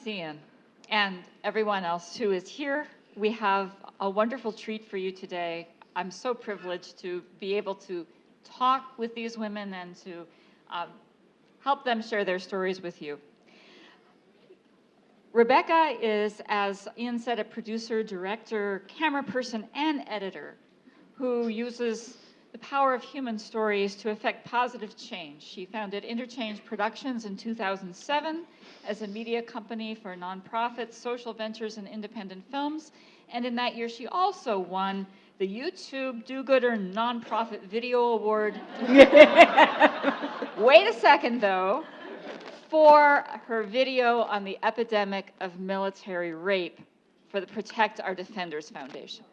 Cian, and everyone else who is here. We have a wonderful treat for you today. I'm so privileged to be able to talk with these women and to help them share their stories with you. Rebecca is, as Ian said, a producer, director, camera person, and editor who uses the power of human stories to effect positive change. She founded Interchange Productions in 2007 as a media company for nonprofits, social ventures, and independent films. And in that year, she also won the YouTube Do-Gooder Nonprofit Video Award. Wait a second, though, for her video on the epidemic of military rape for the Protect Our Defenders Foundation.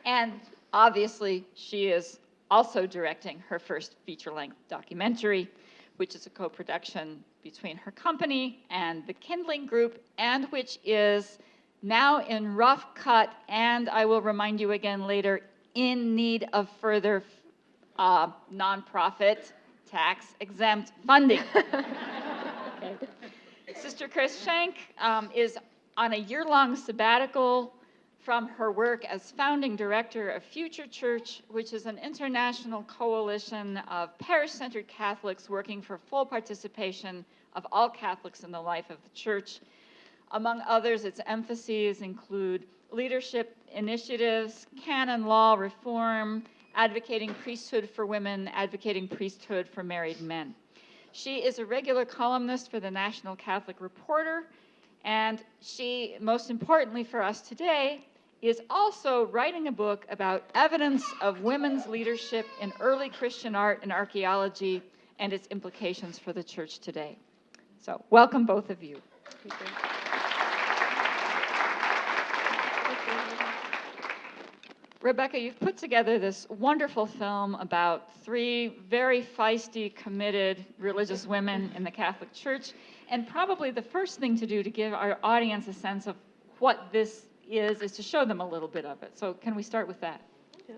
And obviously, she is also directing her first feature-length documentary, which is a co-production between her company and the Kindling Group, and which is now in rough cut, and I will remind you again later, in need of further nonprofit tax-exempt funding. Okay. Sister Chris Schenk is on a year-long sabbatical from her work as founding director of Future Church, which is an international coalition of parish-centered Catholics working for full participation of all Catholics in the life of the church. Among others, its emphases include leadership initiatives, canon law reform, advocating priesthood for women, advocating priesthood for married men. She is a regular columnist for the National Catholic Reporter, and she, most importantly for us today, is also writing a book about evidence of women's leadership in early Christian art and archaeology and its implications for the church today. So welcome, both of you. Rebecca, you've put together this wonderful film about three very feisty, committed religious women in the Catholic Church, and probably the first thing to do to give our audience a sense of what this is to show them a little bit of it. So can we start with that? Yeah.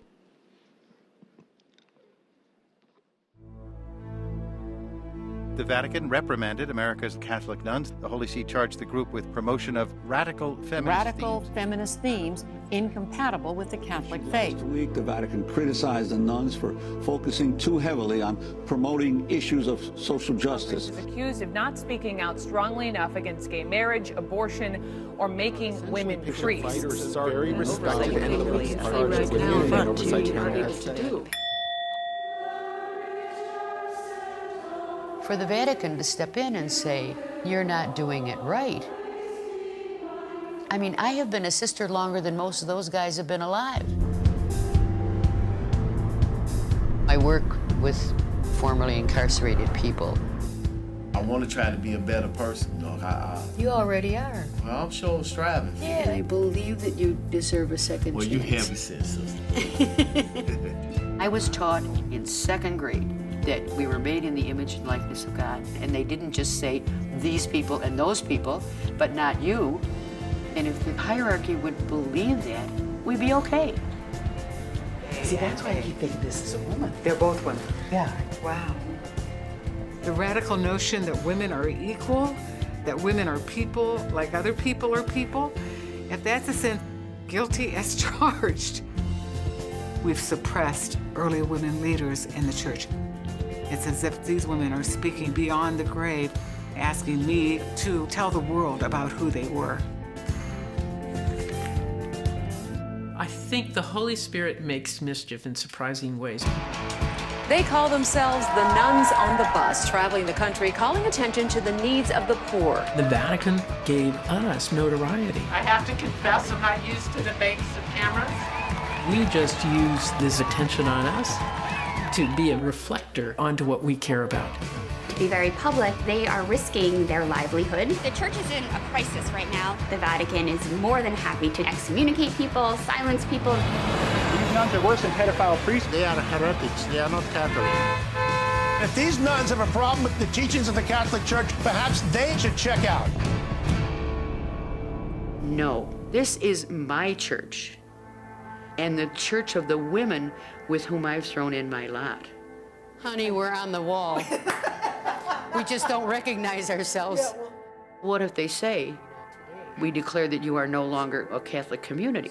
The Vatican reprimanded America's Catholic nuns. The Holy See charged the group with promotion of radical feminist themes incompatible with the Catholic faith. Last week, the Vatican criticized the nuns for focusing too heavily on promoting issues of social justice. Is accused of not speaking out strongly enough against gay marriage, abortion, or making women priests. Fighters are very respected and really charged with oversight. For the Vatican to step in and say, you're not doing it right. I mean, I have been a sister longer than most of those guys have been alive. I work with formerly incarcerated people. I want to try to be a better person. You already are. Well, I'm sure striving. Yeah. And I believe that you deserve a second chance. Well, you haven't said, sister. I was taught in second grade that we were made in the image and likeness of God, and they didn't just say these people and those people, but not you. And if the hierarchy would believe that, we'd be okay. See, that's why I keep thinking this is a woman. They're both women. Yeah. Wow. The radical notion that women are equal, that women are people like other people are people, if that's a sense, guilty as charged. We've suppressed early women leaders in the church. It's as if these women are speaking beyond the grave, asking me to tell the world about who they were. I think the Holy Spirit makes mischief in surprising ways. They call themselves the nuns on the bus, traveling the country, calling attention to the needs of the poor. The Vatican gave us notoriety. I have to confess, I'm not used to the banks of cameras. We just use this attention on us to be a reflector onto what we care about. To be very public, they are risking their livelihood. The church is in a crisis right now. The Vatican is more than happy to excommunicate people, silence people. These nuns are worse than pedophile priests. They are heretics, they are not Catholic. If these nuns have a problem with the teachings of the Catholic Church, perhaps they should check out. No, this is my church, and the church of the women with whom I've thrown in my lot. Honey, we're on the wall. We just don't recognize ourselves. What if they say, we declare that you are no longer a Catholic community?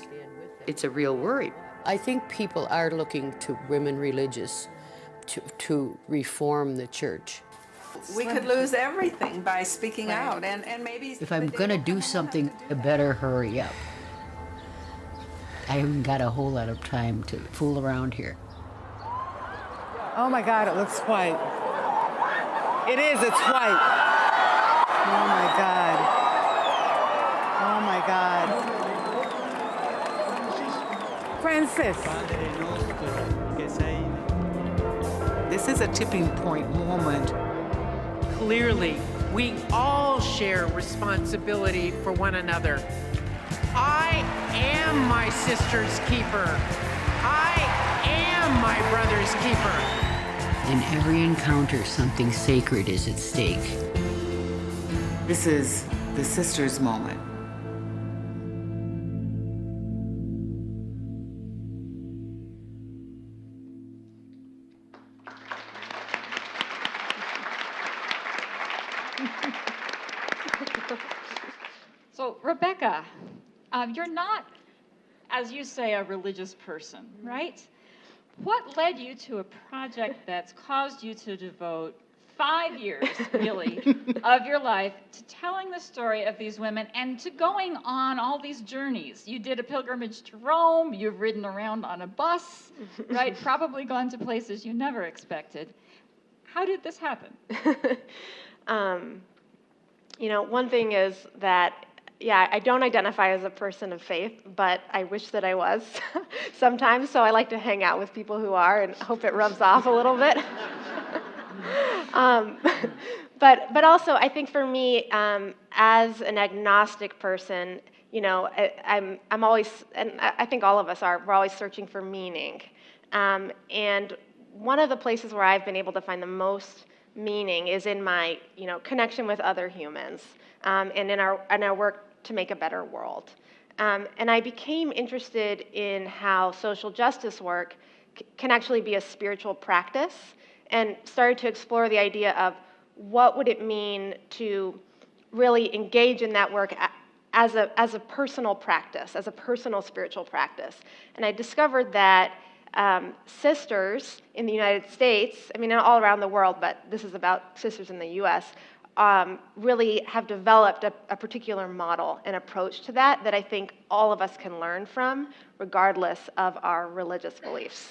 It's a real worry. I think people are looking to women religious to reform the church. We could lose everything by speaking out, and maybe... If I'm gonna do something, I better hurry up. I haven't got a whole lot of time to fool around here. Oh my God, it looks white. It is, it's white. Oh my God. Oh my God. Francis. This is a tipping point moment. Clearly, we all share responsibility for one another. I am my sister's keeper. I am my brother's keeper. In every encounter, something sacred is at stake. This is the sisters' moment. So, Rebecca, you're not, as you say, a religious person, right? What led you to a project that's caused you to devote 5 years, really, of your life to telling the story of these women and to going on all these journeys? You did a pilgrimage to Rome, you've ridden around on a bus, right? Probably gone to places you never expected. How did this happen? You know, one thing is that, yeah, I don't identify as a person of faith, but I wish that I was sometimes, so I like to hang out with people who are and hope it rubs off a little bit. But also, I think for me, as an agnostic person, you know, I'm always, and I think all of us are, we're always searching for meaning. And one of the places where I've been able to find the most meaning is in my, you know, connection with other humans, and in our work to make a better world. And I became interested in how social justice work can actually be a spiritual practice, and started to explore the idea of what would it mean to really engage in that work as a personal practice, as a personal spiritual practice. And I discovered that sisters in the United States, I mean all around the world, but this is about sisters in the US, really have developed a particular model and approach to that I think all of us can learn from, regardless of our religious beliefs.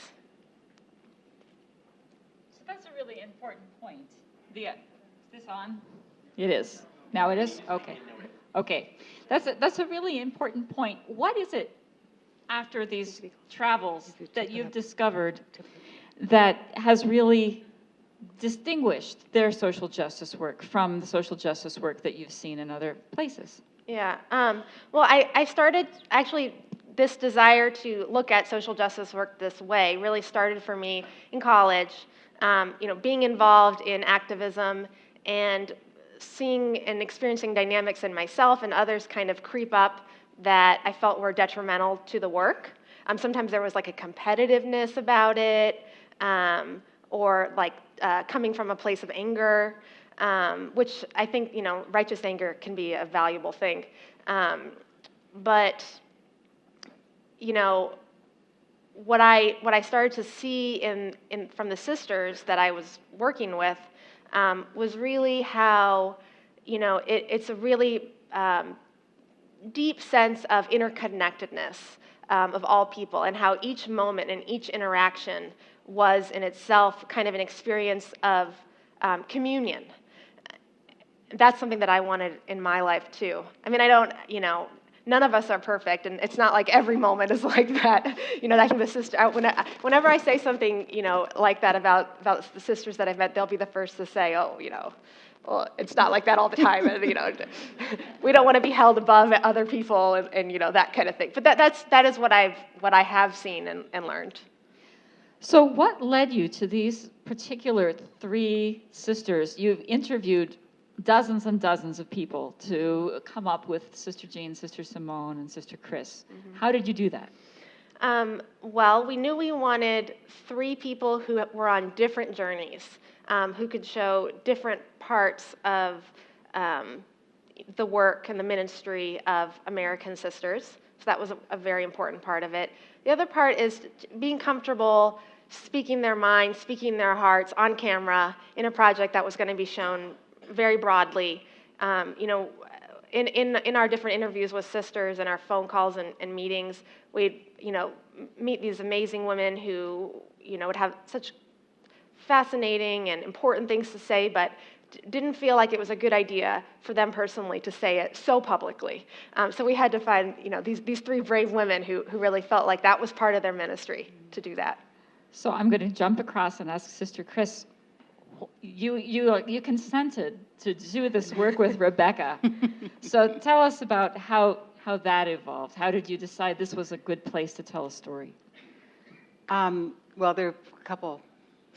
So that's a really important point. Is this on? It is. Now it is? Okay. Okay. That's a really important point. What is it after these travels that you've discovered that has really distinguished their social justice work from the social justice work that you've seen in other places? Yeah. Well, I started, actually, this desire to look at social justice work this way really started for me in college, you know, being involved in activism and seeing and experiencing dynamics in myself and others kind of creep up that I felt were detrimental to the work. Sometimes there was like a competitiveness about it, or like coming from a place of anger, which I think, you know, righteous anger can be a valuable thing. But, you know, what I started to see from the sisters that I was working with was really how, you know, it's a really deep sense of interconnectedness of all people, and how each moment and each interaction was in itself kind of an experience of communion. That's something that I wanted in my life too. I mean, I don't, you know, none of us are perfect, and it's not like every moment is like that. You know, I think the sister, whenever I say something, you know, like that about the sisters that I've met, they'll be the first to say, oh, you know, well, it's not like that all the time, and, you know, we don't want to be held above other people, and you know, that kind of thing. But that is what I have seen and learned. So what led you to these particular 3 sisters? You've interviewed dozens and dozens of people to come up with Sister Jean, Sister Simone, and Sister Chris. Mm-hmm. How did you do that? Well, we knew we wanted 3 people who were on different journeys, who could show different parts of the work and the ministry of American sisters. So that was a very important part of it. The other part is being comfortable speaking their minds, speaking their hearts on camera in a project that was going to be shown very broadly. In our different interviews with sisters and our phone calls and meetings, we'd, meet these amazing women who, would have such fascinating and important things to say, but didn't feel like it was a good idea for them personally to say it so publicly. So we had to find, these 3 brave women who really felt like that was part of their ministry to do that. So I'm going to jump across and ask Sister Chris, you consented to do this work with Rebecca. So tell us about how that evolved. How did you decide this was a good place to tell a story? Well, there are a couple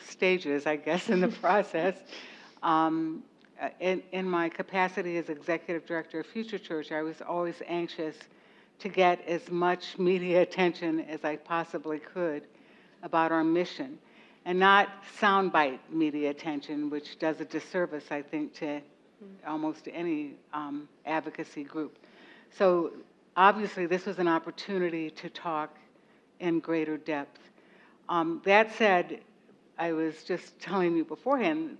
stages, I guess, in the process. In my capacity as executive director of Future Church, I was always anxious to get as much media attention as I possibly could about our mission, and not soundbite media attention, which does a disservice, I think, to almost any advocacy group. So obviously this was an opportunity to talk in greater depth. That said, I was just telling you beforehand,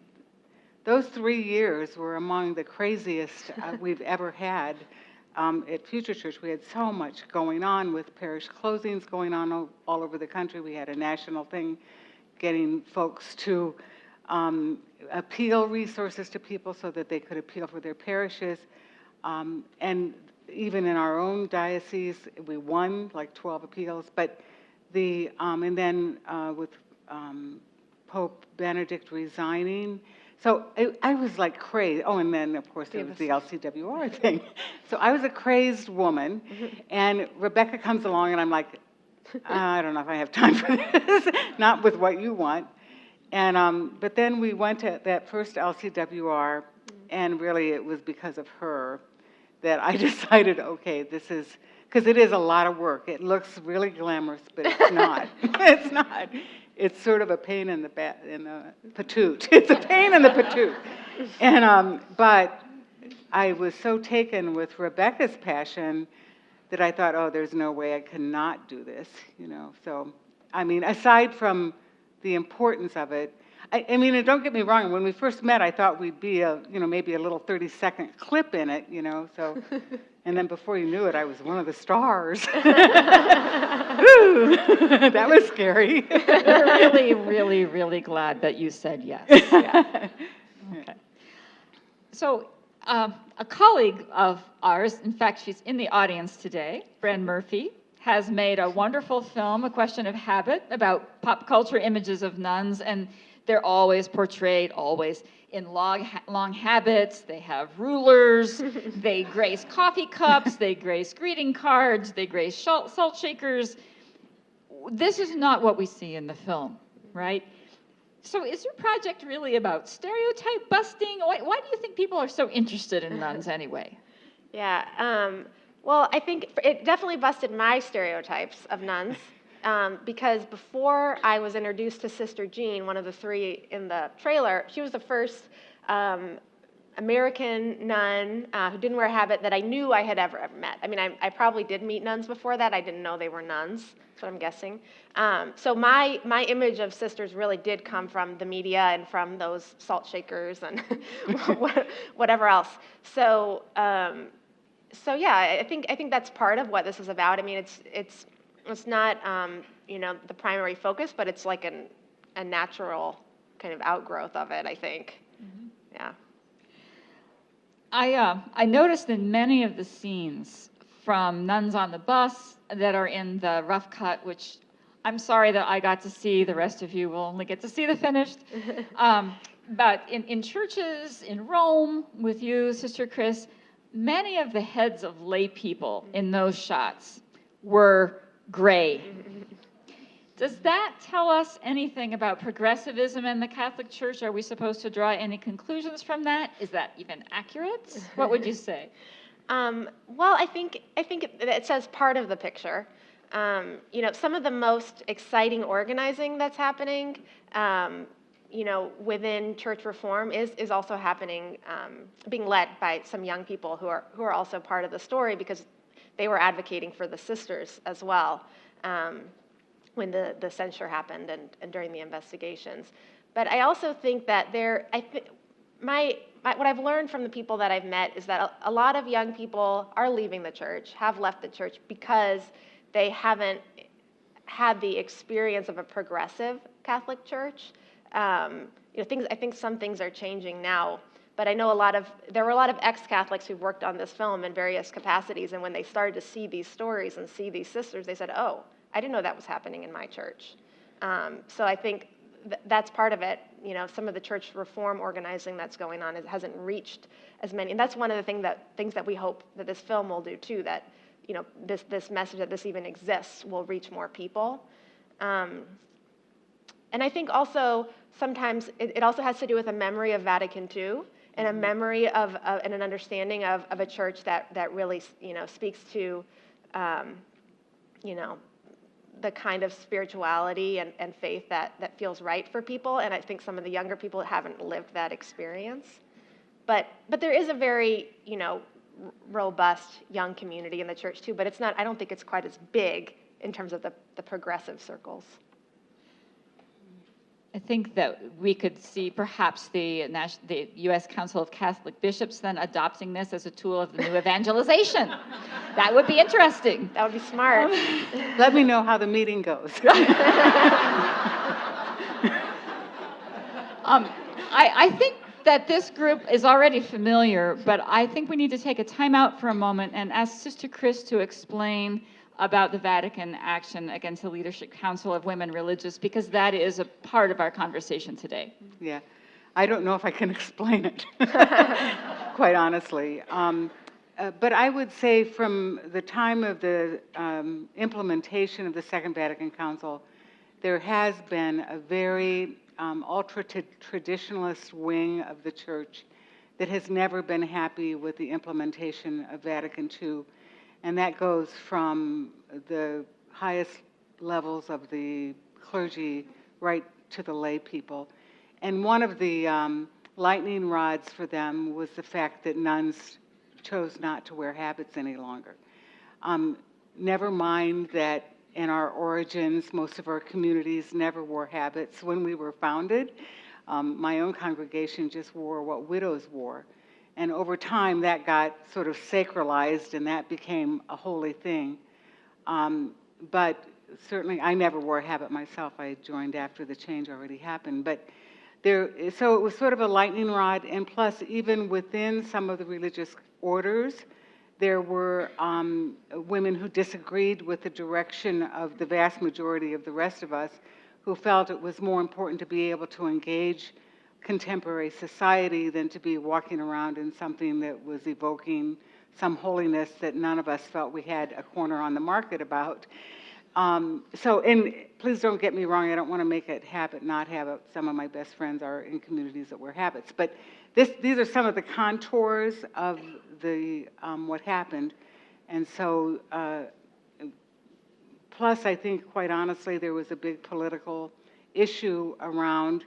those 3 years were among the craziest we've ever had at Future Church. We had so much going on with parish closings going on all over the country. We had a national thing getting folks to appeal resources to people so that they could appeal for their parishes. And even in our own diocese, we won like 12 appeals. But and then with Pope Benedict resigning, so I was like crazy. Oh, and then, of course, there was the LCWR thing. So I was a crazed woman, and Rebecca comes along, and I'm like, I don't know if I have time for this, not with what you want. And but then we went to that first LCWR, and really it was because of her that I decided, okay, this is, because it is a lot of work. It looks really glamorous, but it's not. It's not. It's sort of a pain in the patoot. It's a pain in the patoot. And but I was so taken with Rebecca's passion that I thought, oh, there's no way I cannot do this, So, I mean, aside from the importance of it, I mean, and don't get me wrong, when we first met, I thought we'd be maybe a little 30-second clip in it, so, and then before you knew it, I was one of the stars. Ooh, that was scary. We're really, really, really glad that you said yes. Yeah. Okay. So, a colleague of ours, in fact, she's in the audience today, Bren Murphy, has made a wonderful film, A Question of Habit, about pop culture images of nuns, and they're always portrayed, always in long habits. They have rulers, they grace coffee cups, they grace greeting cards, they grace salt shakers. This is not what we see in the film, right? So is your project really about stereotype busting? Why do you think people are so interested in nuns anyway? Yeah, well, I think it definitely busted my stereotypes of nuns. Because before I was introduced to Sister Jean, one of the 3 in the trailer, she was the first American nun who didn't wear a habit that I knew I had ever met. I mean, I probably did meet nuns before that. I didn't know they were nuns. That's what I'm guessing. So my image of sisters really did come from the media and from those salt shakers and whatever else. So yeah, I think that's part of what this is about. I mean, it's not, the primary focus, but it's like a natural kind of outgrowth of it, I think. Mm-hmm. Yeah. I noticed in many of the scenes from Nuns on the Bus that are in the rough cut, which I'm sorry that I got to see, the rest of you will only get to see the finished. But in churches in Rome with you, Sister Chris, many of the heads of lay people in those shots were gray. Does that tell us anything about progressivism in the Catholic Church? Are we supposed to draw any conclusions from that? Is that even accurate? What would you say? Well, I think it says part of the picture. Some of the most exciting organizing that's happening, within church reform is also happening, being led by some young people who are also part of the story because they were advocating for the sisters as well when the censure happened and during the investigations. But I also think that what I've learned from the people that I've met is that a lot of young people are leaving the church, have left the church because they haven't had the experience of a progressive Catholic church. I think some things are changing now, but I know there were a lot of ex-Catholics who've worked on this film in various capacities, and when they started to see these stories and see these sisters, they said, "Oh, I didn't know that was happening in my church." So I think that's part of it. Some of the church reform organizing that's going on hasn't reached as many, and that's one of the things that we hope that this film will do too. That this message that this even exists will reach more people. And I think also sometimes it also has to do with a memory of Vatican II and a memory of and an understanding of a church that really speaks to the kind of spirituality and faith that feels right for people. And I think some of the younger people haven't lived that experience. But there is a very robust young community in the church too. But it's not. I don't think it's quite as big in terms of the progressive circles. I think that we could see perhaps the U.S. Council of Catholic Bishops then adopting this as a tool of the new evangelization. That would be interesting. That would be smart. Let me know how the meeting goes. I think that this group is already familiar, but I think we need to take a time out for a moment and ask Sister Chris to explain about the Vatican action against the Leadership Council of Women Religious, because that is a part of our conversation today. Yeah, I don't know if I can explain it, quite honestly. But I would say from the time of the implementation of the Second Vatican Council, there has been a very ultra-traditionalist wing of the Church that has never been happy with the implementation of Vatican II. And that goes from the highest levels of the clergy right to the lay people. And one of the lightning rods for them was the fact that nuns chose not to wear habits any longer. Never mind that in our origins, most of our communities never wore habits when we were founded. My own congregation just wore what widows wore. And over time, that got sort of sacralized, and that became a holy thing. But certainly, I never wore a habit myself. I joined after the change already happened. But so it was sort of a lightning rod, and plus, even within some of the religious orders, there were women who disagreed with the direction of the vast majority of the rest of us, who felt it was more important to be able to engage contemporary society than to be walking around in something that was evoking some holiness that none of us felt we had a corner on the market about. And please don't get me wrong, I don't want to make it habit, not habit. Some of my best friends are in communities that wear habits. But these are some of the contours of the what happened. And so, plus I think, quite honestly, there was a big political issue around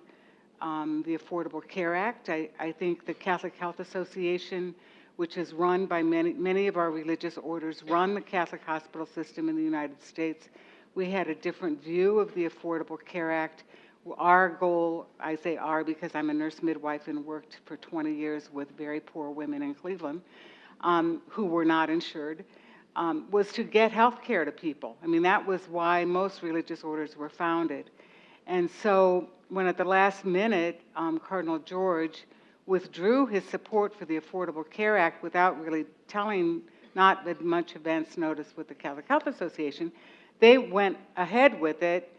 the Affordable Care Act. I think the Catholic Health Association, which is run by many of our religious orders, run the Catholic hospital system in the United States. We had a different view of the Affordable Care Act. Our goal, I say our because I'm a nurse midwife and worked for 20 years with very poor women in Cleveland who were not insured, was to get health care to people. I mean, that was why most religious orders were founded. And so when at the last minute, Cardinal George withdrew his support for the Affordable Care Act without really telling, not with much advance notice with the Catholic Health Association, they went ahead with it.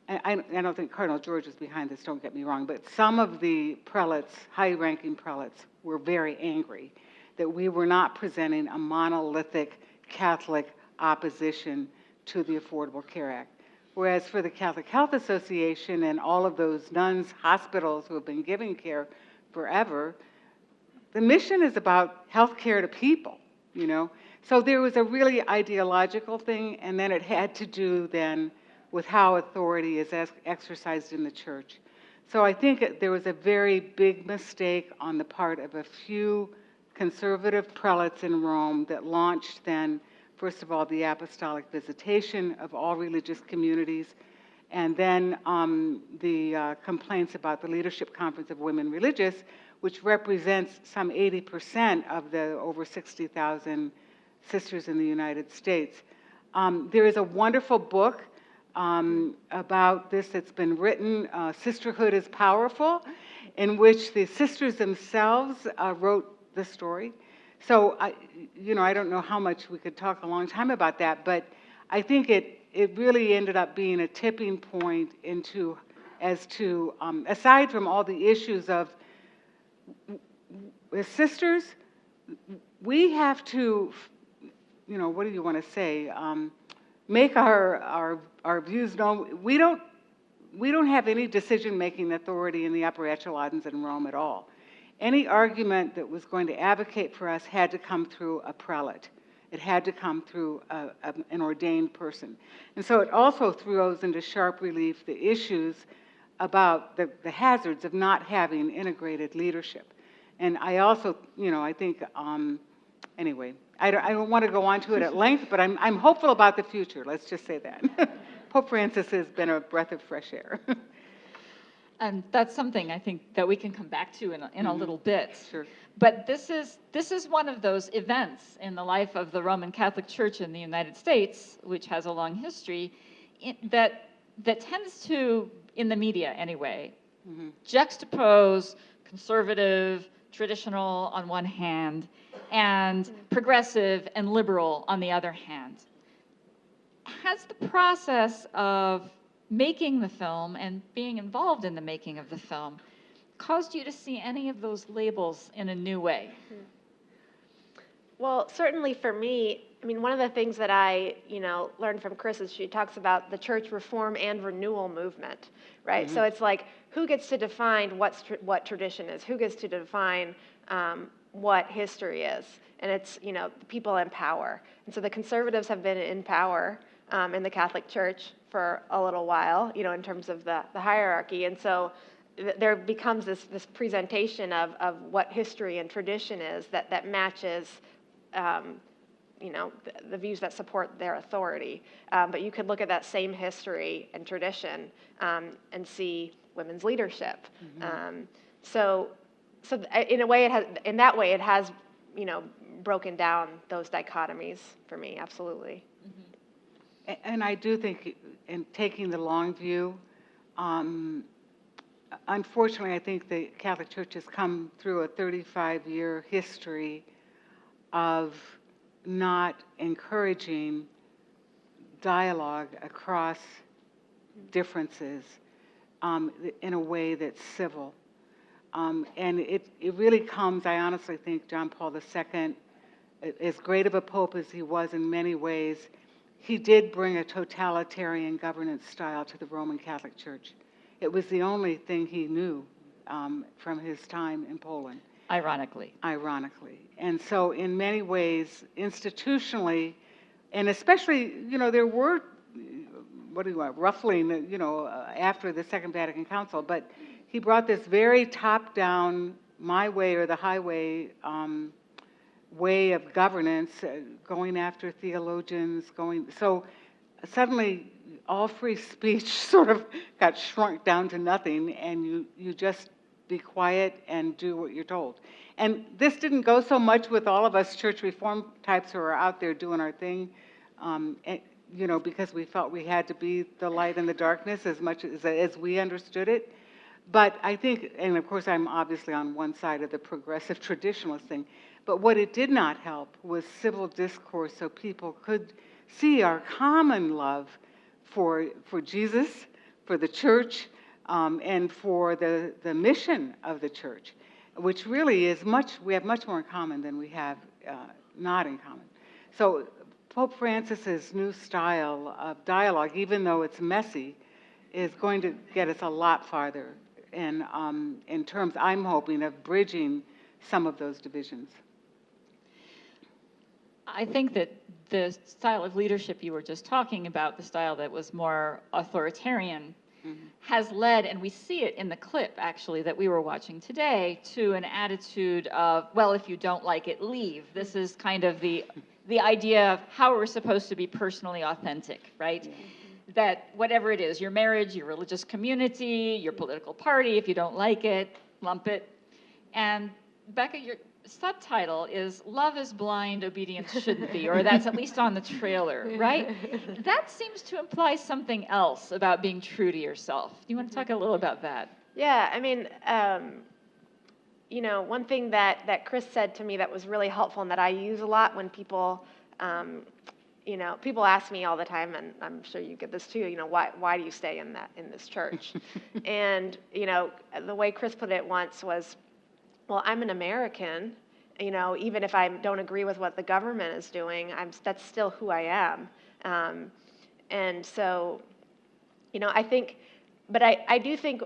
I don't think Cardinal George was behind this, don't get me wrong, but some of the prelates, high-ranking prelates, were very angry that we were not presenting a monolithic Catholic opposition to the Affordable Care Act. Whereas for the Catholic Health Association and all of those nuns, hospitals who have been giving care forever, the mission is about health care to people, you know? So there was a really ideological thing, and then it had to do then with how authority is exercised in the church. So I think there was a very big mistake on the part of a few conservative prelates in Rome that launched then, first of all, the apostolic visitation of all religious communities, and then the complaints about the Leadership Conference of Women Religious, which represents some 80% of the over 60,000 sisters in the United States. There is a wonderful book about this that's been written, Sisterhood is Powerful, in which the sisters themselves wrote the story. So, I don't know how much we could talk a long time about that, but I think it really ended up being a tipping point aside from all the issues of, as sisters, we have to, what do you want to say? Make our views known. We don't have any decision-making authority in the upper echelons in Rome at all. Any argument that was going to advocate for us had to come through a prelate. It had to come through an ordained person. And so it also throws into sharp relief the issues about the hazards of not having integrated leadership. And I also, I think, anyway, I don't want to go on to it at length, but I'm hopeful about the future, let's just say that. Pope Francis has been a breath of fresh air. And that's something I think that we can come back to in a little bit. Sure. But this is one of those events in the life of the Roman Catholic Church in the United States, which has a long history, that tends to, in the media anyway, juxtapose conservative, traditional on one hand, and progressive and liberal on the other hand. Has the process of making the film and being involved in the making of the film caused you to see any of those labels in a new way? Well, certainly for me, one of the things that I, learned from Chris is she talks about the church reform and renewal movement, right? So it's like, who gets to define what tradition is? Who gets to define what history is? And it's, the people in power. And so the conservatives have been in power in the Catholic Church for a little while, in terms of the hierarchy. And so there becomes this presentation of what history and tradition is that matches the views that support their authority. But you could look at that same history and tradition and see women's leadership. So in a way, it has broken down those dichotomies for me, absolutely. And I do think in taking the long view, unfortunately, I think the Catholic Church has come through a 35-year history of not encouraging dialogue across differences in a way that's civil. And it really comes, I honestly think, John Paul II, as great of a pope as he was in many ways, he did bring a totalitarian governance style to the Roman Catholic Church. It was the only thing he knew from his time in Poland. Ironically. And so in many ways, institutionally, and especially, there were, ruffling, after the Second Vatican Council, but he brought this very top-down, my way or the highway way of governance, going after theologians, so suddenly all free speech sort of got shrunk down to nothing, and you just be quiet and do what you're told. And this didn't go so much with all of us church reform types who are out there doing our thing, because we felt we had to be the light in the darkness as much as we understood it. But I think, and of course I'm obviously on one side of the progressive traditionalist thing, but what it did not help was civil discourse so people could see our common love for Jesus, for the church, and for the mission of the church, which really is we have much more in common than we have not in common. So Pope Francis's new style of dialogue, even though it's messy, is going to get us a lot farther in terms, I'm hoping, of bridging some of those divisions. I think that the style of leadership you were just talking about, the style that was more authoritarian, has led, and we see it in the clip actually that we were watching today, to an attitude of, well, if you don't like it, leave. This is kind of the idea of how we're supposed to be personally authentic, right? That whatever it is, your marriage, your religious community, your political party, if you don't like it, lump it. And Becca, your subtitle is Love is Blind, Obedience Shouldn't Be, or that's at least on the trailer, right? That seems to imply something else about being true to yourself. Do you want to talk a little about that? Yeah, I mean, you know, one thing that Chris said to me that was really helpful and that I use a lot when people, you know, people ask me all the time, and I'm sure you get this too, you know, why do you stay in this church? And, you know, the way Chris put it once was, well, I'm an American, you know, even if I don't agree with what the government is doing, that's still who I am. And so, you know, I think, but I do think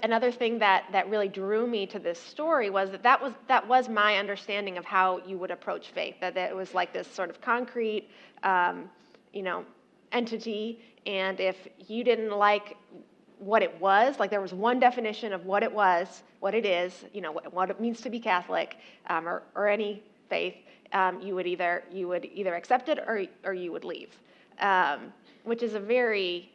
another thing that really drew me to this story was that was my understanding of how you would approach faith, that it was like this sort of concrete, you know, entity, and if you didn't like what it was, like there was one definition of what it was, what it is, you know, what it means to be Catholic, or any faith, you would either accept it or you would leave, which is a very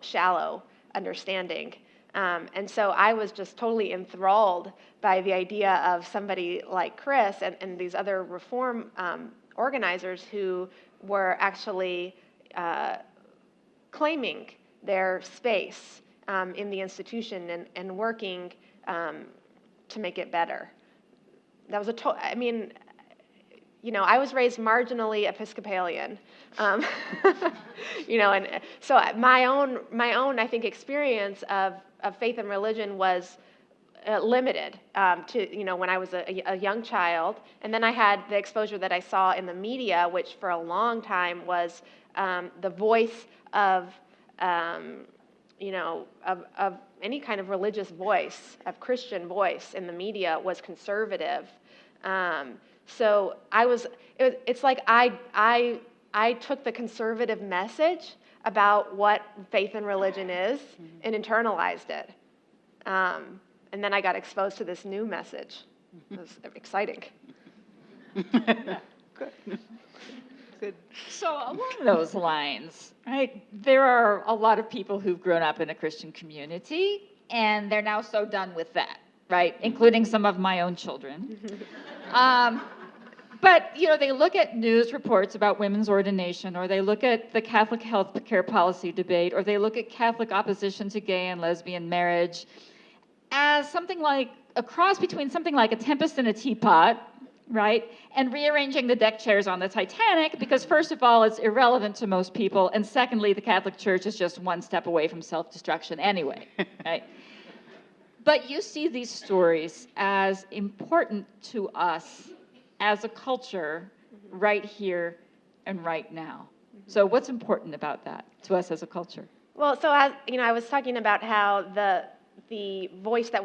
shallow understanding. And so I was just totally enthralled by the idea of somebody like Chris and these other reform organizers who were actually claiming their space in the institution and working to make it better. That was I mean, you know, I was raised marginally Episcopalian, you know, and so my own, I think, experience of faith and religion was limited to, you know, when I was a young child, and then I had the exposure that I saw in the media, which for a long time was the voice of, you know, of any kind of religious voice, of Christian voice in the media was conservative. So it's like I took the conservative message about what faith and religion is and internalized it. And then I got exposed to this new message. It was exciting. Good. So along those lines, right, there are a lot of people who've grown up in a Christian community, and they're now so done with that, right, including some of my own children. But, you know, they look at news reports about women's ordination, or they look at the Catholic health care policy debate, or they look at Catholic opposition to gay and lesbian marriage as something like a cross between something like A Tempest in a Teapot, right, and rearranging the deck chairs on the Titanic, because first of all, it's irrelevant to most people, and secondly, the Catholic Church is just one step away from self-destruction anyway, right? But you see these stories as important to us as a culture right here and right now. So what's important about that to us as a culture? Well, so as you know, I was talking about how the voice that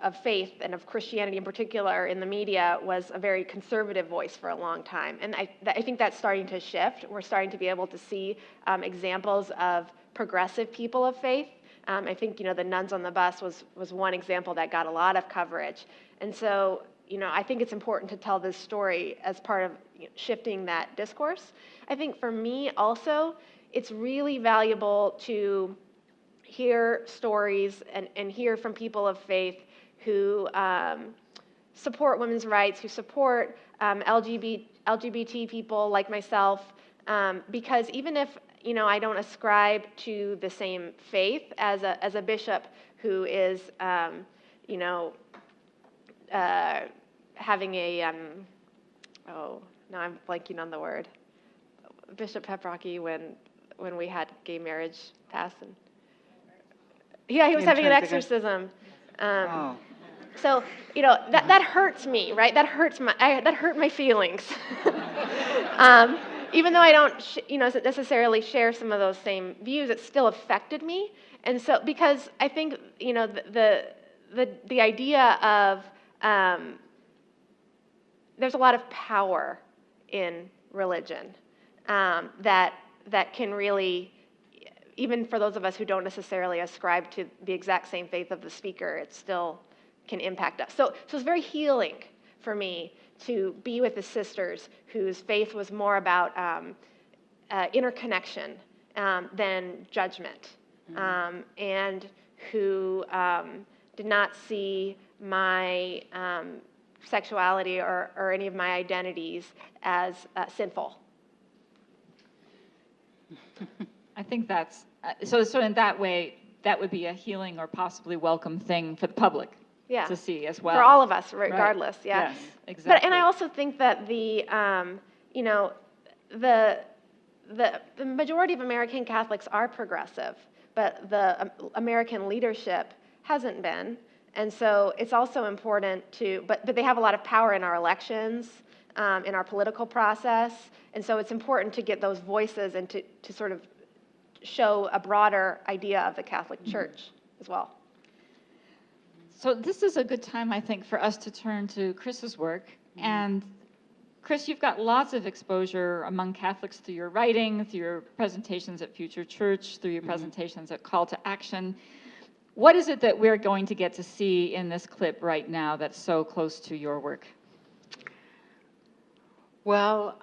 of faith and of Christianity in particular in the media was a very conservative voice for a long time, and I think that's starting to shift. We're starting to be able to see examples of progressive people of faith. I think, you know, the nuns on the bus was one example that got a lot of coverage, and so, you know, I think it's important to tell this story as part of, you know, shifting that discourse. I think for me also, it's really valuable to hear stories and hear from people of faith who support women's rights, who support LGBT people like myself, because even if, you know, I don't ascribe to the same faith as a bishop who is, you know, having a, oh, now I'm blanking on the word, Bishop Peprocky when we had gay marriage pass, and yeah, he was having an exorcism. So, you know, that hurts me, right? That hurt my feelings. Even though I don't, you know, necessarily share some of those same views, it still affected me. And so, because I think, you know, the idea of there's a lot of power in religion that can really, even for those of us who don't necessarily ascribe to the exact same faith of the speaker, it still can impact us. So it's very healing for me to be with the sisters whose faith was more about interconnection than judgment, and who did not see my sexuality or any of my identities as sinful. I think that's, so in that way, that would be a healing or possibly welcome thing for the public to see as well. For all of us, regardless, right. yeah. Yes, exactly. And I also think that the majority of American Catholics are progressive, but the American leadership hasn't been. And so it's also important to, but they have a lot of power in our elections, in our political process. And so it's important to get those voices and to sort of show a broader idea of the Catholic Church as well. So this is a good time, I think, for us to turn to Chris's work. And Chris, you've got lots of exposure among Catholics through your writing, through your presentations at Future Church, through your presentations at Call to Action. What is it that we're going to get to see in this clip right now that's so close to your work? Well,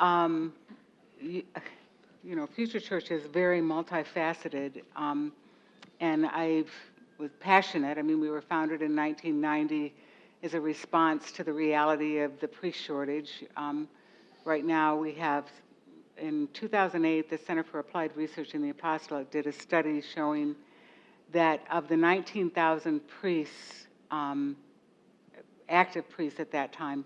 Future Church is very multifaceted, and I was passionate. I mean, we were founded in 1990 as a response to the reality of the priest shortage. Right now we have, in 2008, the Center for Applied Research in the Apostolate did a study showing that of the 19,000 priests, active priests at that time,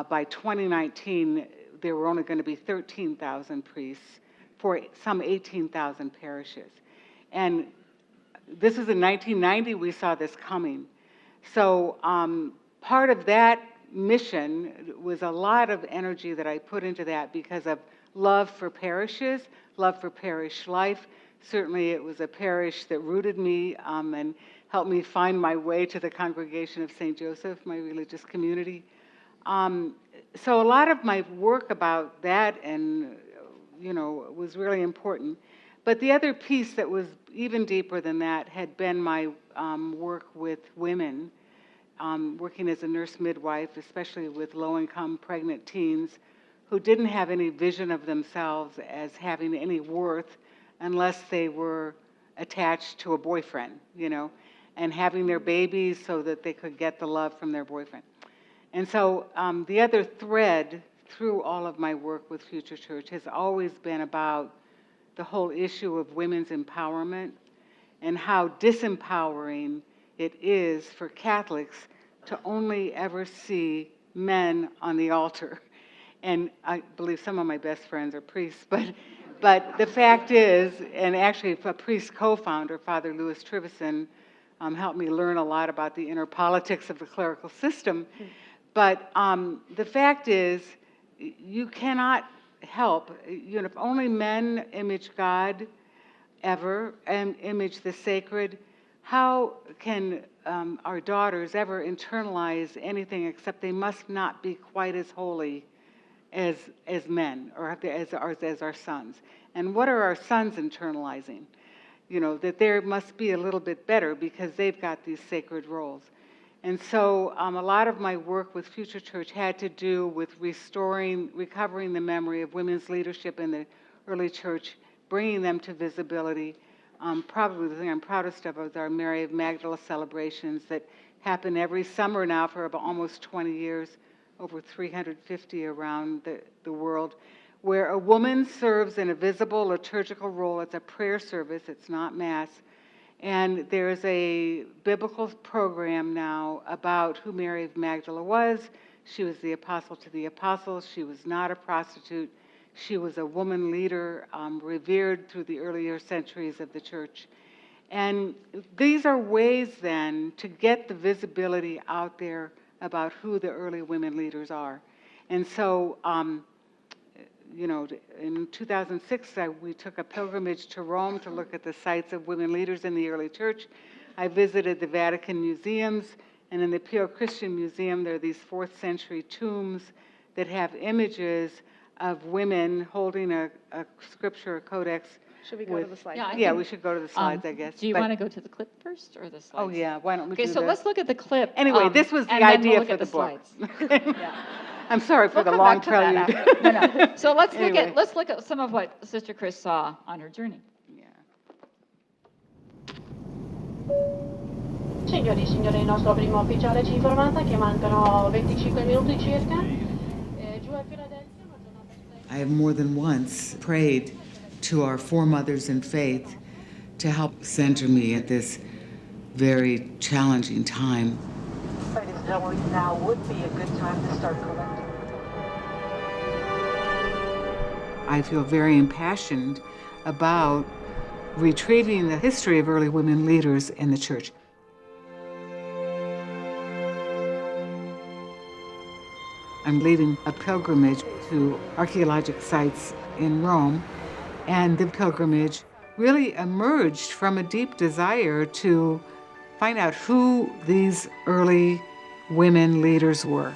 by 2019, there were only going to be 13,000 priests for some 18,000 parishes. And this is in 1990, we saw this coming. So part of that mission was a lot of energy that I put into that because of love for parishes, love for parish life. Certainly it was a parish that rooted me and helped me find my way to the Congregation of St. Joseph, my religious community. So a lot of my work about that and, was really important. But the other piece that was even deeper than that had been my work with women, working as a nurse midwife, especially with low-income pregnant teens who didn't have any vision of themselves as having any worth unless they were attached to a boyfriend, and having their babies so that they could get the love from their boyfriend. And so the other thread through all of my work with Future Church has always been about the whole issue of women's empowerment and how disempowering it is for Catholics to only ever see men on the altar. And I believe some of my best friends are priests, but the fact is, and actually a priest co-founder, Father Louis Trivison, helped me learn a lot about the inner politics of the clerical system. But the fact is, you cannot help, if only men image God ever and image the sacred, how can our daughters ever internalize anything except they must not be quite as holy as men or as our sons? And what are our sons internalizing? That they must be a little bit better because they've got these sacred roles. And so a lot of my work with Future Church had to do with recovering the memory of women's leadership in the early church, bringing them to visibility. Probably the thing I'm proudest of is our Mary of Magdala celebrations that happen every summer now for about almost 20 years, over 350 around the world, where a woman serves in a visible liturgical role. It's a prayer service, it's not Mass. And there's a biblical program now about who Mary of Magdala was. She was the apostle to the apostles. She was not a prostitute. She was a woman leader, revered through the earlier centuries of the church. And these are ways then to get the visibility out there about who the early women leaders are. And so, in 2006, we took a pilgrimage to Rome to look at the sites of women leaders in the early church. I visited the Vatican museums, and in the Pio Christian Museum, there are these 4th century tombs that have images of women holding a scripture, a codex. Should we go to the slides? Yeah, we should go to the slides, I guess. Do you But- want to go to the clip first or the slides? Oh, yeah, why don't we Okay, do so the- let's look at the clip. Anyway, this was the and then idea we'll look for at the book. slides. Yeah. I'm sorry for We'll the come long back to that prelude. after. No. So Anyway. let's look at some of what Sister Chris saw on her journey. Signori e signore, il nostro primo ufficiale ci informata che mancano 25 minuti circa. Giù a Filadelfia, una giornata I have more than once prayed to our foremothers in faith to help center me at this very challenging time. Ladies and gentlemen, now would be a good time to start collecting. I feel very impassioned about retrieving the history of early women leaders in the church. I'm leading a pilgrimage to archaeological sites in Rome, and the pilgrimage really emerged from a deep desire to find out who these early women leaders were.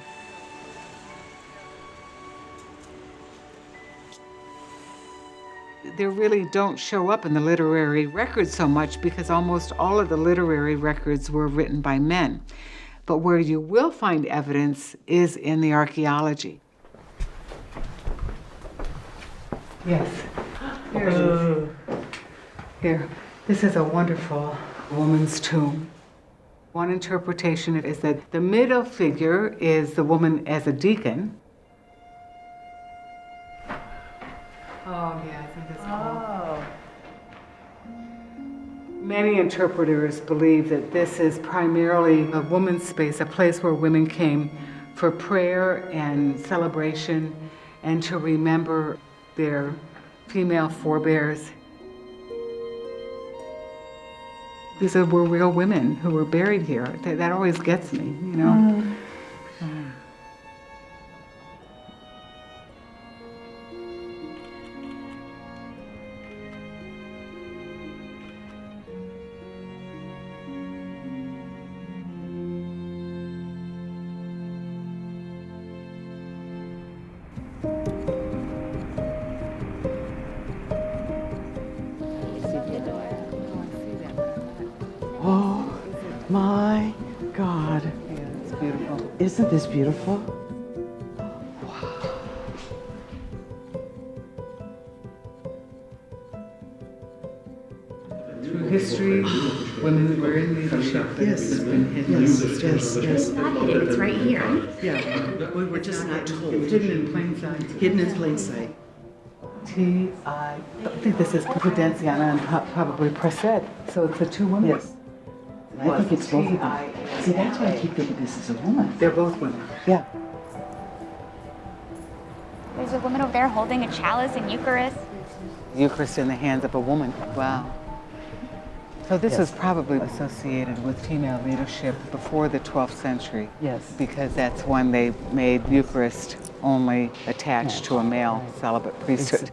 They really don't show up in the literary records so much because almost all of the literary records were written by men. But where you will find evidence is in the archaeology. Yes, here it is. Here, this is a wonderful woman's tomb. One interpretation is that the middle figure is the woman as a deacon. Oh, yeah, I think that's cool. Many interpreters believe that this is primarily a woman's space, a place where women came for prayer and celebration and to remember their female forebears. These were real women who were buried here. That always gets me, you know? Oh my God. Yeah, it's beautiful. Isn't this beautiful? Through history, women were in leadership, but it's been hidden. Yes. It's not hidden, it's right here. Yeah, we were just not told. Hidden in plain sight. Hidden in plain sight. I think this is Prudenciana and probably Presed. So it's the two women. Yes. I think it's both of them. See, that's why I keep thinking this is a woman. They're both women. Yeah. There's a woman over there holding a chalice in Eucharist. Eucharist in the hands of a woman. Wow. So this is probably associated with female leadership before the 12th century. Yes. Because that's when they made Eucharist only attached to a male celibate priesthood.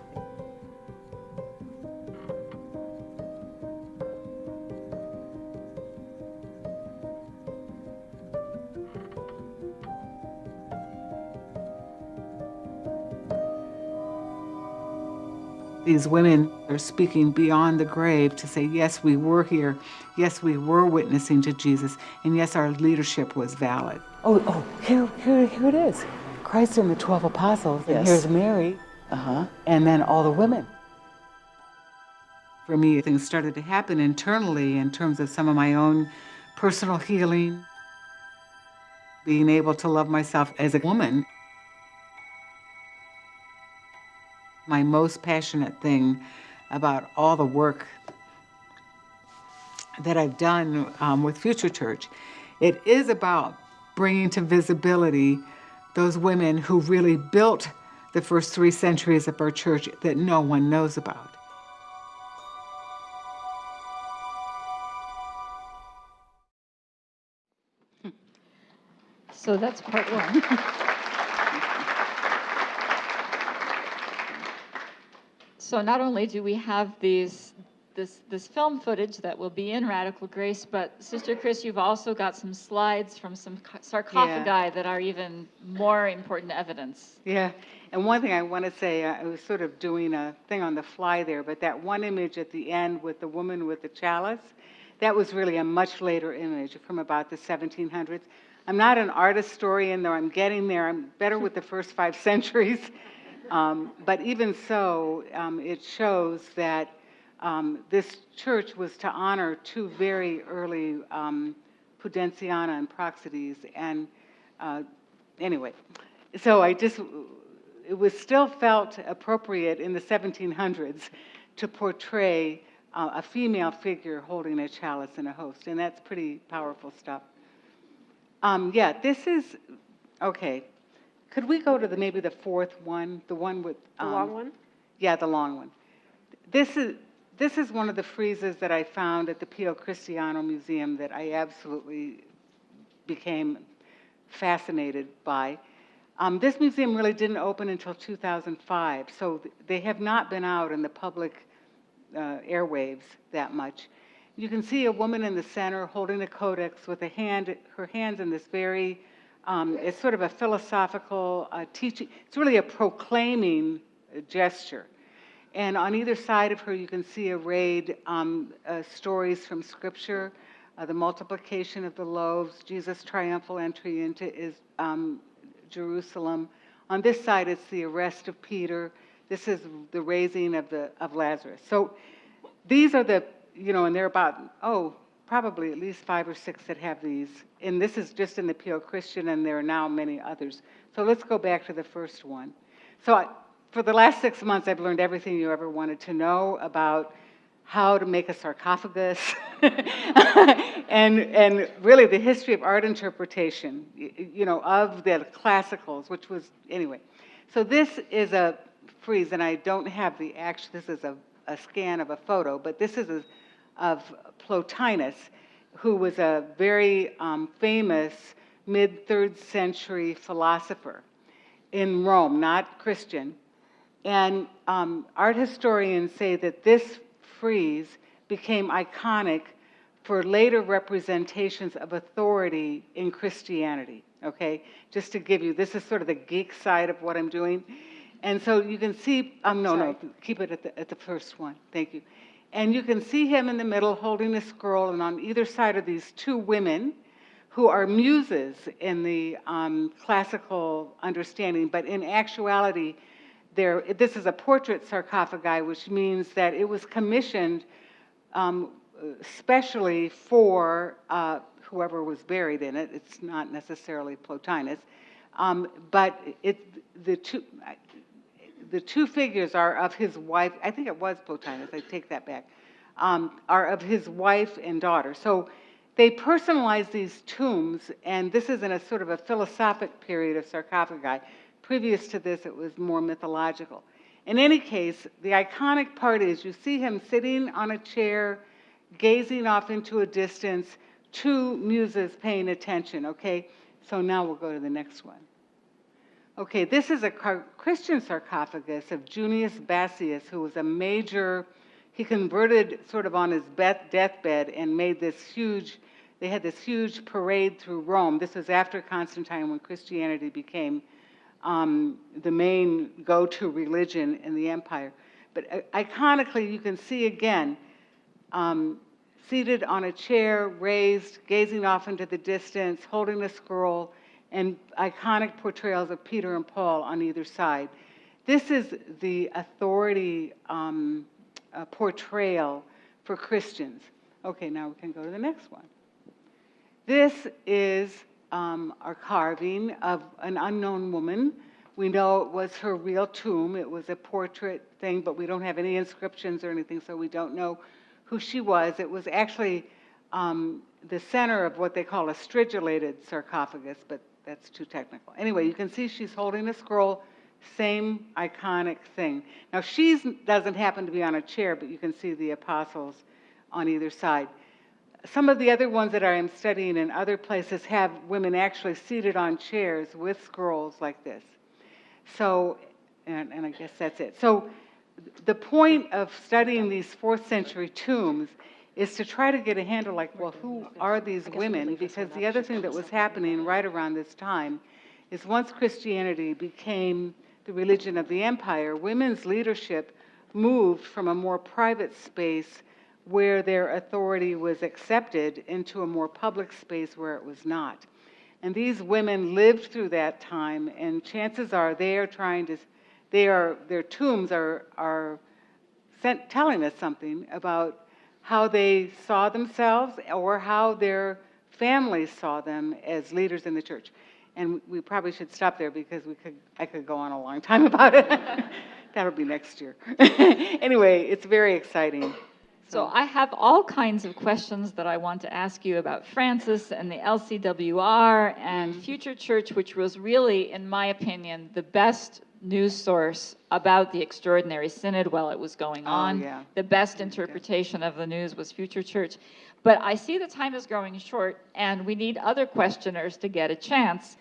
These women are speaking beyond the grave to say, yes, we were here. Yes, we were witnessing to Jesus. And yes, our leadership was valid. Oh, here it is. Christ and the 12 apostles. And Yes. here's Mary. And then all the women. For me, things started to happen internally in terms of some of my own personal healing, being able to love myself as a woman. My most passionate thing about all the work that I've done with Future Church, it is about bringing to visibility those women who really built the first 3 centuries of our church that no one knows about. So that's part one. So not only do we have this film footage that will be in Radical Grace, but Sister Chris, you've also got some slides from some sarcophagi that are even more important evidence. Yeah, And one thing I want to say, I was sort of doing a thing on the fly there, but that one image at the end with the woman with the chalice, that was really a much later image from about the 1700s. I'm not an art historian, though I'm getting there. I'm better with the first 5 centuries. But even so, it shows that this church was to honor 2 very early Pudenciana and Praxedes. And anyway, so it was still felt appropriate in the 1700s to portray a female figure holding a chalice and a host, and that's pretty powerful stuff. Yeah, this is, okay. Could we go to maybe the 4th one, the one with... The long one? Yeah, the long one. This is one of the friezes that I found at the Pio Cristiano Museum that I absolutely became fascinated by. This museum really didn't open until 2005, so they have not been out in the public airwaves that much. You can see a woman in the center holding a codex with her hands in this very, it's sort of a philosophical teaching. It's really a proclaiming gesture. And on either side of her, you can see arrayed stories from Scripture, the multiplication of the loaves, Jesus' triumphal entry into Jerusalem. On this side, it's the arrest of Peter. This is the raising of Lazarus. So these are the, and there are about, probably at least 5 or 6 that have these. And this is just in the Pio Christian, and there are now many others. So let's go back to the first one. So for the last 6 months, I've learned everything you ever wanted to know about how to make a sarcophagus, and really the history of art interpretation, of the classicals, which was, anyway. So this is a frieze, and I don't have the actual, this is a scan of a photo, but this is of Plotinus, who was a very famous mid-3rd century philosopher in Rome, not Christian. And art historians say that this frieze became iconic for later representations of authority in Christianity, okay? Just to give you, this is sort of the geek side of what I'm doing. And so you can see, no, keep it at the first one, thank you. And you can see him in the middle holding a scroll, and on either side are these 2 women who are muses in the classical understanding, but in actuality, this is a portrait sarcophagi, which means that it was commissioned specially for whoever was buried in it. It's not necessarily Plotinus, but the two figures are of his wife. I think it was Plotinus. I take that back. Are of his wife and daughter. So they personalized these tombs, and this is in a sort of a philosophic period of sarcophagi. Previous to this, it was more mythological. In any case, the iconic part is you see him sitting on a chair, gazing off into a distance, 2 muses paying attention, okay? So now we'll go to the next one. Okay, this is a Christian sarcophagus of Junius Bassius, who was a major, he converted sort of on his deathbed and made this huge, they had this huge parade through Rome. This was after Constantine, when Christianity became the main go-to religion in the empire. But iconically, you can see again, seated on a chair, raised, gazing off into the distance, holding a scroll, and iconic portrayals of Peter and Paul on either side. This is the authority portrayal for Christians. Okay, now we can go to the next one. This is our carving of an unknown woman. We know it was her real tomb. It was a portrait thing, but we don't have any inscriptions or anything, so we don't know who she was. It was actually the center of what they call a stridulated sarcophagus, but that's too technical. Anyway, you can see she's holding a scroll, same iconic thing. Now, she doesn't happen to be on a chair, but you can see the apostles on either side. Some of the other ones that I am studying in other places have women actually seated on chairs with scrolls like this. So, and I guess that's it. So the point of studying these 4th century tombs is to try to get a handle like, well, who are these women? Because the other thing that was happening right around this time is once Christianity became the religion of the empire, women's leadership moved from a more private space where their authority was accepted into a more public space where it was not. And these women lived through that time, and chances are their tombs are telling us something about how they saw themselves or how their families saw them as leaders in the church. And we probably should stop there because I could go on a long time about it. That'll be next year. Anyway, it's very exciting. So I have all kinds of questions that I want to ask you about Francis and the LCWR and Future Church, which was really, in my opinion, the best news source about the Extraordinary Synod while it was going on. Yeah. The best interpretation of the news was Future Church. But I see the time is growing short, and we need other questioners to get a chance.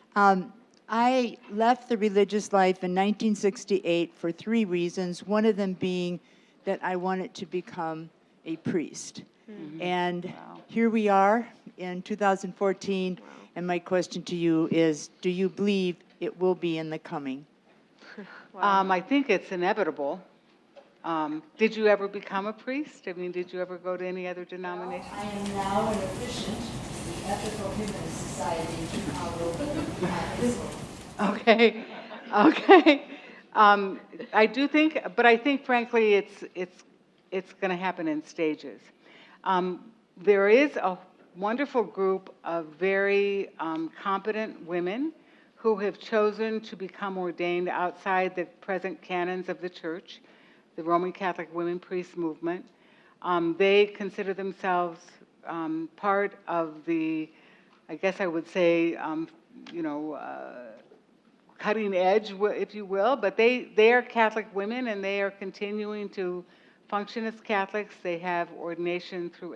I left the religious life in 1968 for 3 reasons, one of them being that I wanted to become a priest. And here we are in 2014, and my question to you is, do you believe it will be in the coming? I think it's inevitable. Did you ever become a priest? I mean, did you ever go to any other denomination? I am now an officiant of the Ethical Humanist Society in Chicago. Okay, okay. I do think, but I think, frankly, it's going to happen in stages. There is a wonderful group of very competent women who have chosen to become ordained outside the present canons of the church, the Roman Catholic women priest movement. They consider themselves part of the, I guess I would say, cutting edge, if you will, but they are Catholic women and they are continuing to function as Catholics. They have ordination through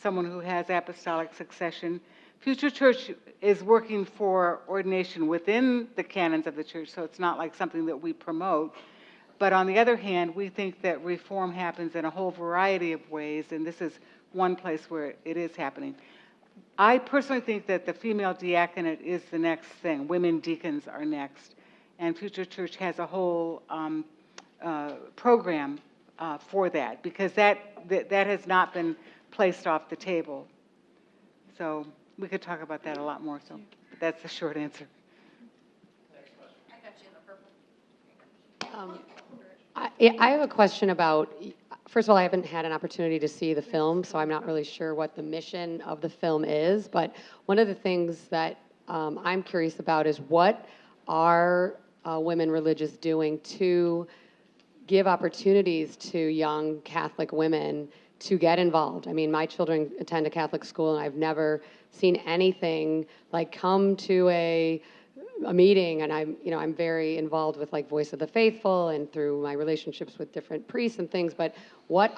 someone who has apostolic succession. Future Church is working for ordination within the canons of the church, so it's not like something that we promote. But on the other hand, we think that reform happens in a whole variety of ways, and this is one place where it is happening. I personally think that the female diaconate is the next thing. Women deacons are next. And Future Church has a whole program for that, because that has not been placed off the table. So we could talk about that a lot more, so but that's the short answer. I have a question about, first of all, I haven't had an opportunity to see the film, so I'm not really sure what the mission of the film is, but one of the things that I'm curious about is what are women religious doing to give opportunities to young Catholic women to get involved. I mean, my children attend a Catholic school, and I've never seen anything like come to a meeting, and I'm very involved with like Voice of the Faithful and through my relationships with different priests and things, but what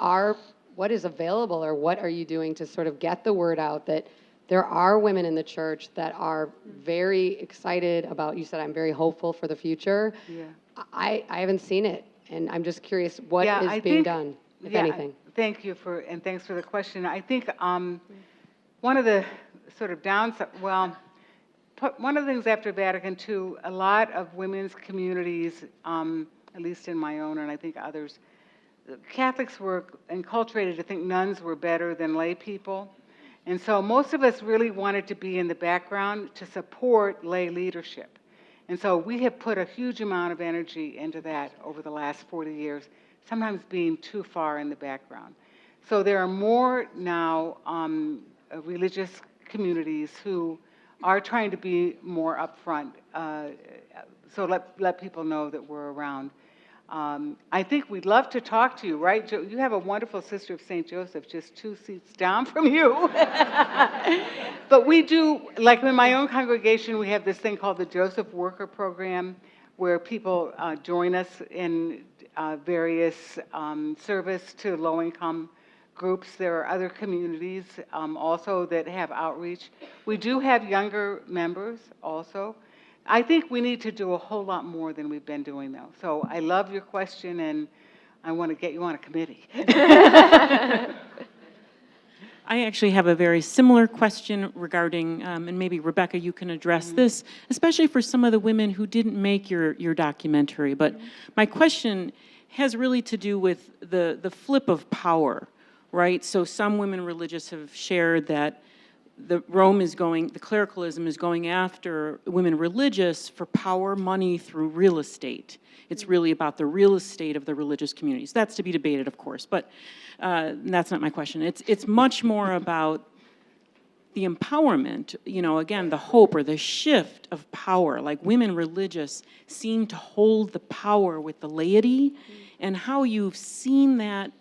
is available, or what are you doing to sort of get the word out that there are women in the church that are very excited about, you said I'm very hopeful for the future. Yeah. I haven't seen it, and I'm just curious what is being done, if anything. Thank you and thanks for the question. I think one of the sort of downside, one of the things after Vatican II, a lot of women's communities, at least in my own and I think others, Catholics were enculturated to think nuns were better than lay people. And so most of us really wanted to be in the background to support lay leadership. And so we have put a huge amount of energy into that over the last 40 years, sometimes being too far in the background. So there are more now religious communities who are trying to be more upfront, so let people know that we're around. I think we'd love to talk to you, right? You have a wonderful Sister of St. Joseph just 2 seats down from you. But we do, like in my own congregation, we have this thing called the Joseph Worker Program, where people join us in various service to low-income groups. There are other communities also that have outreach. We do have younger members also. I think we need to do a whole lot more than we've been doing, though. So I love your question, and I want to get you on a committee. I actually have a very similar question regarding, and maybe Rebecca, you can address this, especially for some of the women who didn't make your documentary. But my question has really to do with the flip of power, right? So some women religious have shared that the clericalism is going after women religious for power, money through real estate. It's really about the real estate of the religious communities. That's to be debated, of course, but that's not my question. It's much more about the empowerment, again, the hope or the shift of power, like women religious seem to hold the power with the laity, and how you've seen that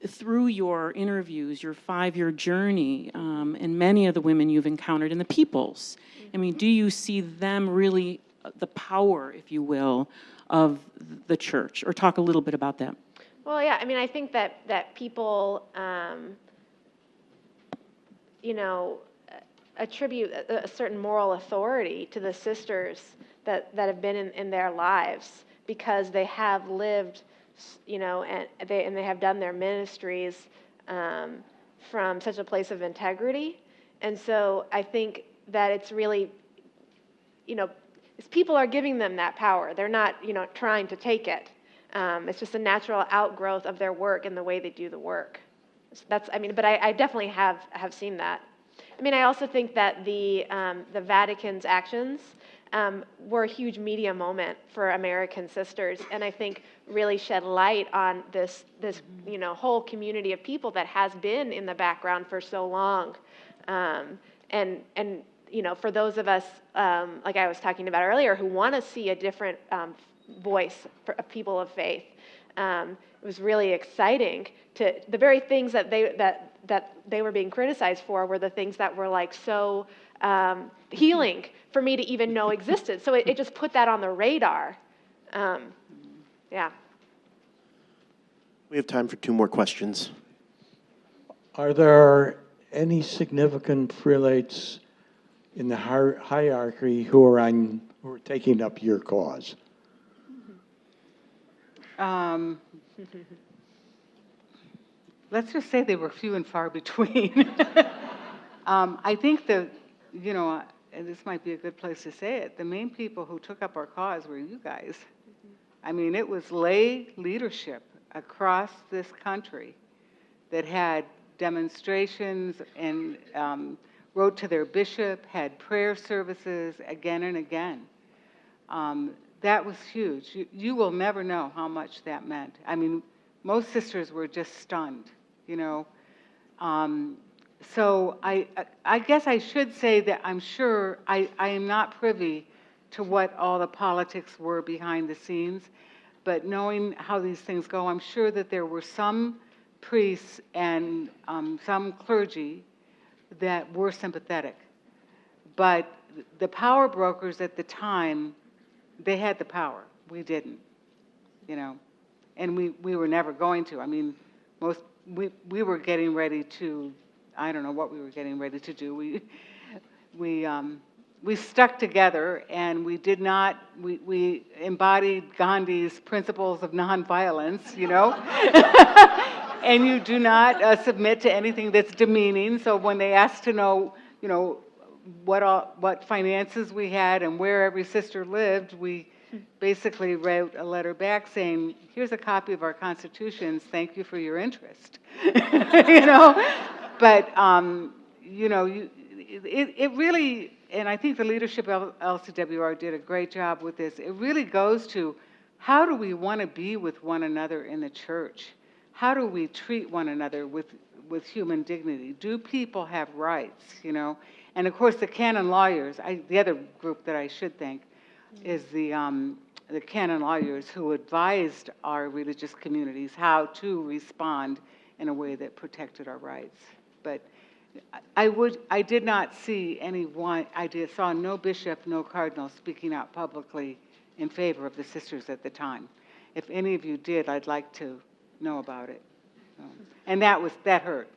through your interviews, your 5-year journey, and many of the women you've encountered in the peoples. I mean, do you see them really, the power, if you will, of the church? Or talk a little bit about that. Well, yeah, I mean, I think that people, attribute a certain moral authority to the sisters that have been in their lives because they have lived, and they have done their ministries from such a place of integrity. And so I think that it's really, people are giving them that power. They're not, trying to take it. It's just a natural outgrowth of their work and the way they do the work. So but I definitely have seen that. I mean, I also think that the Vatican's actions were a huge media moment for American sisters, and I think really shed light on this whole community of people that has been in the background for so long, and for those of us like I was talking about earlier who want to see a different voice for people of faith. It was really exciting to the very things that they were being criticized for were the things that were like so healing for me to even know existed. So it just put that on the radar. Yeah. We have time for 2 more questions. Are there any significant prelates in the hierarchy who are taking up your cause? Let's just say they were few and far between. I think and this might be a good place to say it, the main people who took up our cause were you guys. I mean, it was lay leadership across this country that had demonstrations and wrote to their bishop, had prayer services again and again. That was huge. You will never know how much that meant. I mean, most sisters were just stunned, So I guess I should say that I'm sure I am not privy to what all the politics were behind the scenes, but knowing how these things go, I'm sure that there were some priests and some clergy that were sympathetic. But the power brokers at the time, they had the power. We didn't, and we were never going to. I mean, we were getting ready to, I don't know what we were getting ready to do. We stuck together, and we did not. We embodied Gandhi's principles of nonviolence, and you do not submit to anything that's demeaning. So when they asked to know, what finances we had and where every sister lived, we basically wrote a letter back saying, here's a copy of our constitutions, thank you for your interest. But it really, and I think the leadership of LCWR did a great job with this, it really goes to how do we want to be with one another in the church? How do we treat one another with human dignity? Do people have rights, And of course, the canon lawyers, the other group that I should thank is the canon lawyers who advised our religious communities how to respond in a way that protected our rights. But I did not see anyone, saw no bishop, no cardinal speaking out publicly in favor of the sisters at the time. If any of you did, I'd like to know about it. And that hurt.